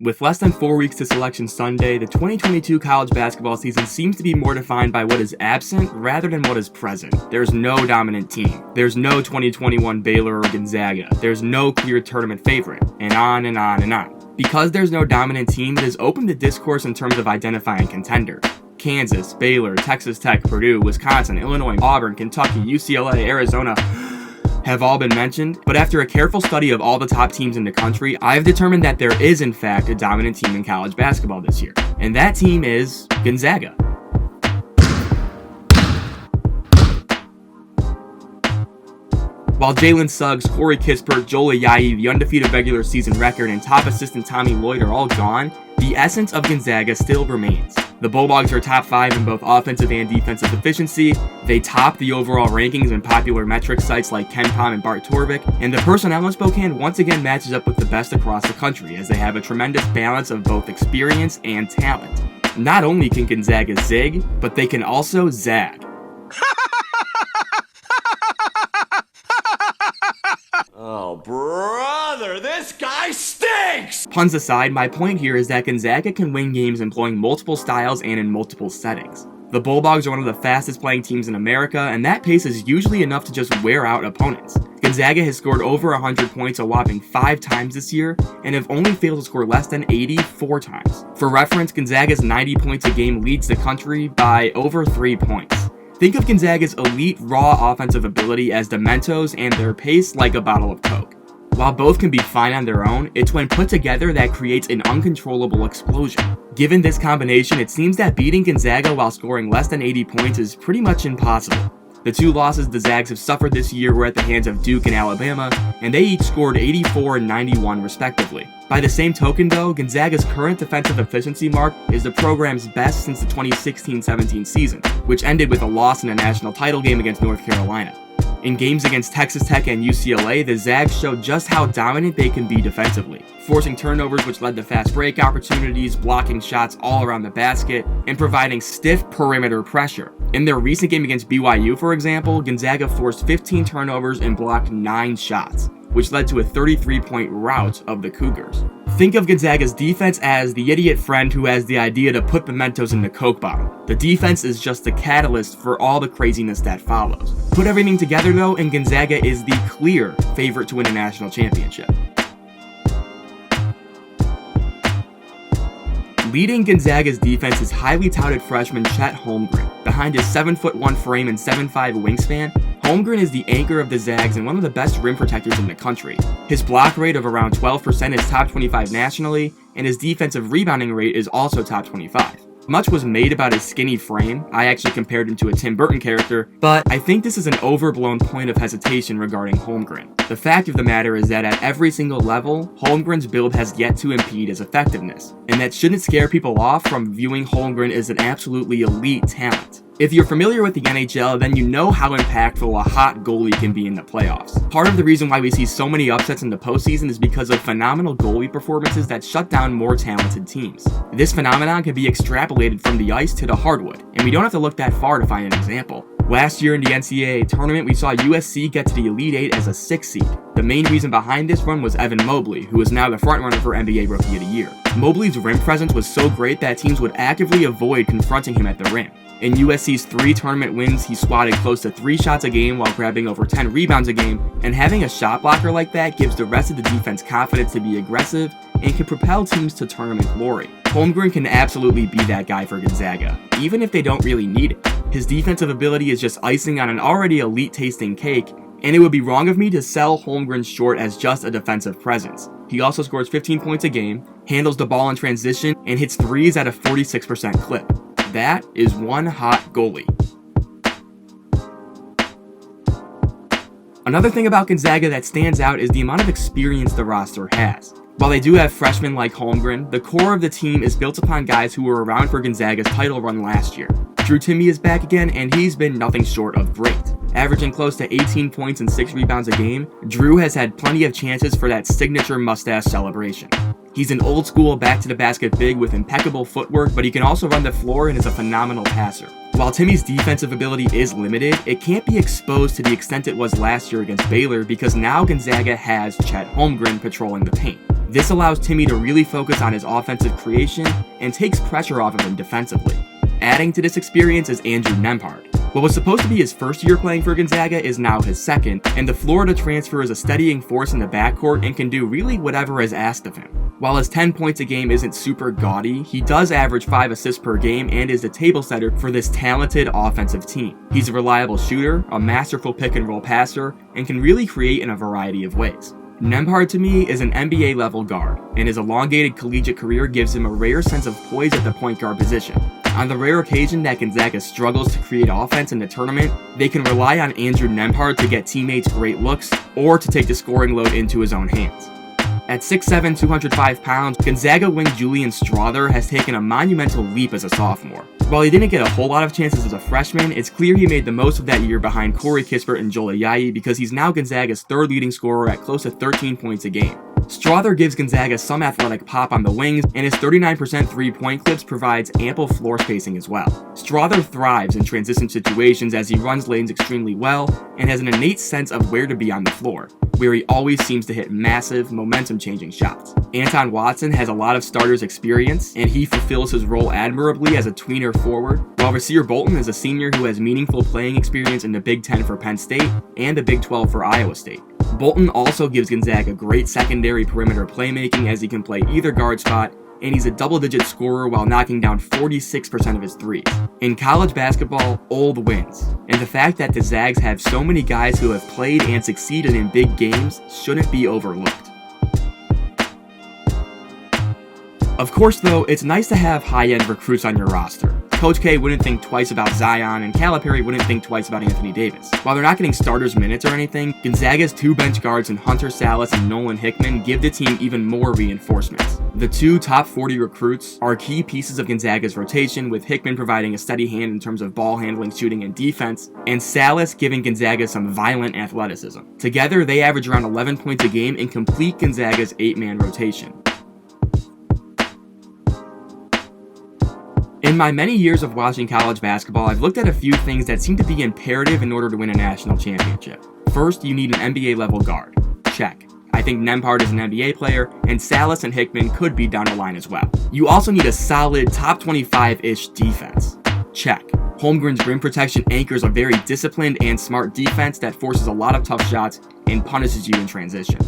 With less than 4 weeks to Selection Sunday, the 2022 college basketball season seems to be more defined by what is absent rather than what is present. There's no dominant team. There's no 2021 Baylor or Gonzaga. There's no clear tournament favorite, and on and on and on. Because there's no dominant team, it is open to discourse in terms of identifying contenders. Kansas, Baylor, Texas Tech, Purdue, Wisconsin, Illinois, Auburn, Kentucky, UCLA, Arizona have all been mentioned, but after a careful study of all the top teams in the country, I have determined that there is in fact a dominant team in college basketball this year, and that team is Gonzaga. While Jalen Suggs, Corey Kispert, Joel Ayayi, the undefeated regular season record, and top assistant Tommy Lloyd are all gone, the essence of Gonzaga still remains. The Bulldogs are top 5 in both offensive and defensive efficiency, they top the overall rankings in popular metric sites like KenPom and Bart Torvik, and the personnel in Spokane once again matches up with the best across the country as they have a tremendous balance of both experience and talent. Not only can Gonzaga zig, but they can also zag. Oh, brother, this guy stinks! Puns aside, my point here is that Gonzaga can win games employing multiple styles and in multiple settings. The Bulldogs are one of the fastest playing teams in America, and that pace is usually enough to just wear out opponents. Gonzaga has scored over 100 points a whopping 5 times this year, and have only failed to score less than 80 4 times. For reference, Gonzaga's 90 points a game leads the country by over 3 points. Think of Gonzaga's elite raw offensive ability as the Mentos and their pace like a bottle of Coke. While both can be fine on their own, it's when put together that creates an uncontrollable explosion. Given this combination, it seems that beating Gonzaga while scoring less than 80 points is pretty much impossible. The 2 losses the Zags have suffered this year were at the hands of Duke and Alabama, and they each scored 84 and 91 respectively. By the same token though, Gonzaga's current defensive efficiency mark is the program's best since the 2016-17 season, which ended with a loss in a national title game against North Carolina. In games against Texas Tech and UCLA, the Zags showed just how dominant they can be defensively, forcing turnovers which led to fast break opportunities, blocking shots all around the basket, and providing stiff perimeter pressure. In their recent game against BYU, for example, Gonzaga forced 15 turnovers and blocked 9 shots, which led to a 33-point rout of the Cougars. Think of Gonzaga's defense as the idiot friend who has the idea to put pimentos in the Coke bottle. The defense is just the catalyst for all the craziness that follows. Put everything together though, and Gonzaga is the clear favorite to win a national championship. Leading Gonzaga's defense is highly touted freshman Chet Holmgren. Behind his 7'1" frame and 7'5" wingspan, Holmgren is the anchor of the Zags and one of the best rim protectors in the country. His block rate of around 12% is top 25 nationally, and his defensive rebounding rate is also top 25. Much was made about his skinny frame. I actually compared him to a Tim Burton character, but I think this is an overblown point of hesitation regarding Holmgren. The fact of the matter is that at every single level, Holmgren's build has yet to impede his effectiveness, and that shouldn't scare people off from viewing Holmgren as an absolutely elite talent. If you're familiar with the NHL, then you know how impactful a hot goalie can be in the playoffs. Part of the reason why we see so many upsets in the postseason is because of phenomenal goalie performances that shut down more talented teams. This phenomenon can be extrapolated from the ice to the hardwood, and we don't have to look that far to find an example. Last year in the NCAA tournament, we saw USC get to the Elite 8 as a 6th seed. The main reason behind this run was Evan Mobley, who is now the frontrunner for NBA Rookie of the Year. Mobley's rim presence was so great that teams would actively avoid confronting him at the rim. In USC's 3 tournament wins, he swatted close to 3 shots a game while grabbing over 10 rebounds a game, and having a shot blocker like that gives the rest of the defense confidence to be aggressive and can propel teams to tournament glory. Holmgren can absolutely be that guy for Gonzaga, even if they don't really need it. His defensive ability is just icing on an already elite-tasting cake, and it would be wrong of me to sell Holmgren short as just a defensive presence. He also scores 15 points a game, handles the ball in transition, and hits threes at a 46% clip. That is one hot goalie. Another thing about Gonzaga that stands out is the amount of experience the roster has. While they do have freshmen like Holmgren, the core of the team is built upon guys who were around for Gonzaga's title run last year. Timmy is back again, and he's been nothing short of great. Averaging close to 18 points and 6 rebounds a game, Drew has had plenty of chances for that signature mustache celebration. He's an old school back to the basket big with impeccable footwork, but he can also run the floor and is a phenomenal passer. While Timmy's defensive ability is limited, it can't be exposed to the extent it was last year against Baylor because now Gonzaga has Chet Holmgren patrolling the paint. This allows Timmy to really focus on his offensive creation and takes pressure off of him defensively. Adding to this experience is Andrew Nembhard. What was supposed to be his first year playing for Gonzaga is now his second, and the Florida transfer is a steadying force in the backcourt and can do really whatever is asked of him. While his 10 points a game isn't super gaudy, he does average 5 assists per game and is the table setter for this talented offensive team. He's a reliable shooter, a masterful pick and roll passer, and can really create in a variety of ways. Nembhard to me is an NBA level guard, and his elongated collegiate career gives him a rare sense of poise at the point guard position. On the rare occasion that Gonzaga struggles to create offense in the tournament, they can rely on Andrew Nembhard to get teammates great looks or to take the scoring load into his own hands. At 6'7", 205 pounds, Gonzaga wing Julian Strawther has taken a monumental leap as a sophomore. While he didn't get a whole lot of chances as a freshman, it's clear he made the most of that year behind Corey Kispert and Joel Ayayi because he's now Gonzaga's third leading scorer at close to 13 points a game. Strawther gives Gonzaga some athletic pop on the wings, and his 39% three-point clips provides ample floor spacing as well. Strawther thrives in transition situations as he runs lanes extremely well and has an innate sense of where to be on the floor, where he always seems to hit massive, momentum-changing shots. Anton Watson has a lot of starters experience, and he fulfills his role admirably as a tweener forward, while Rasir Bolton is a senior who has meaningful playing experience in the Big Ten for Penn State and the Big 12 for Iowa State. Bolton also gives Gonzaga great secondary perimeter playmaking as he can play either guard spot, and he's a double-digit scorer while knocking down 46% of his threes. In college basketball, old wins, and the fact that the Zags have so many guys who have played and succeeded in big games shouldn't be overlooked. Of course though, it's nice to have high-end recruits on your roster. Coach K wouldn't think twice about Zion, and Calipari wouldn't think twice about Anthony Davis. While they're not getting starters minutes or anything, Gonzaga's 2 bench guards in Hunter Salas and Nolan Hickman give the team even more reinforcements. The 2 top 40 recruits are key pieces of Gonzaga's rotation, with Hickman providing a steady hand in terms of ball handling, shooting, and defense, and Salas giving Gonzaga some violent athleticism. Together, they average around 11 points a game and complete Gonzaga's 8-man rotation. In my many years of watching college basketball, I've looked at a few things that seem to be imperative in order to win a national championship. First, you need an NBA level guard. Check. I think Nembhard is an NBA player, and Salas and Hickman could be down the line as well. You also need a solid top 25-ish defense. Check. Holmgren's rim protection anchors a very disciplined and smart defense that forces a lot of tough shots and punishes you in transition.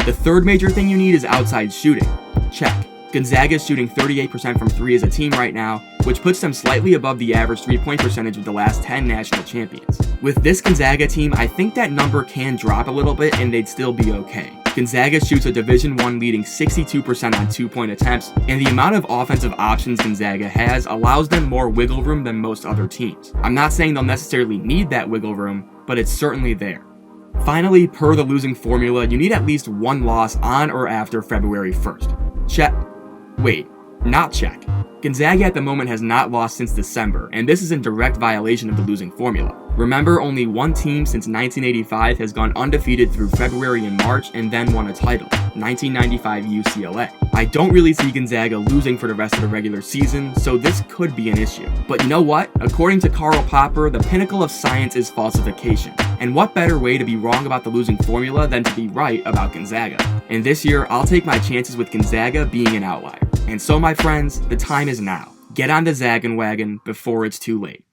The third major thing you need is outside shooting. Check. Gonzaga is shooting 38% from 3 as a team right now, which puts them slightly above the average 3-point percentage of the last 10 national champions. With this Gonzaga team, I think that number can drop a little bit and they'd still be okay. Gonzaga shoots a Division I leading 62% on 2-point attempts, and the amount of offensive options Gonzaga has allows them more wiggle room than most other teams. I'm not saying they'll necessarily need that wiggle room, but it's certainly there. Finally, per the losing formula, you need at least 1 loss on or after February 1st. Check. Wait, not check. Gonzaga at the moment has not lost since December, and this is in direct violation of the losing formula. Remember, only one team since 1985 has gone undefeated through February and March and then won a title, 1995 UCLA. I don't really see Gonzaga losing for the rest of the regular season, so this could be an issue. But you know what? According to Karl Popper, the pinnacle of science is falsification. And what better way to be wrong about the losing formula than to be right about Gonzaga? And this year, I'll take my chances with Gonzaga being an outlier. And so, my friends, the time is now. Get on the Zagon Wagon before it's too late.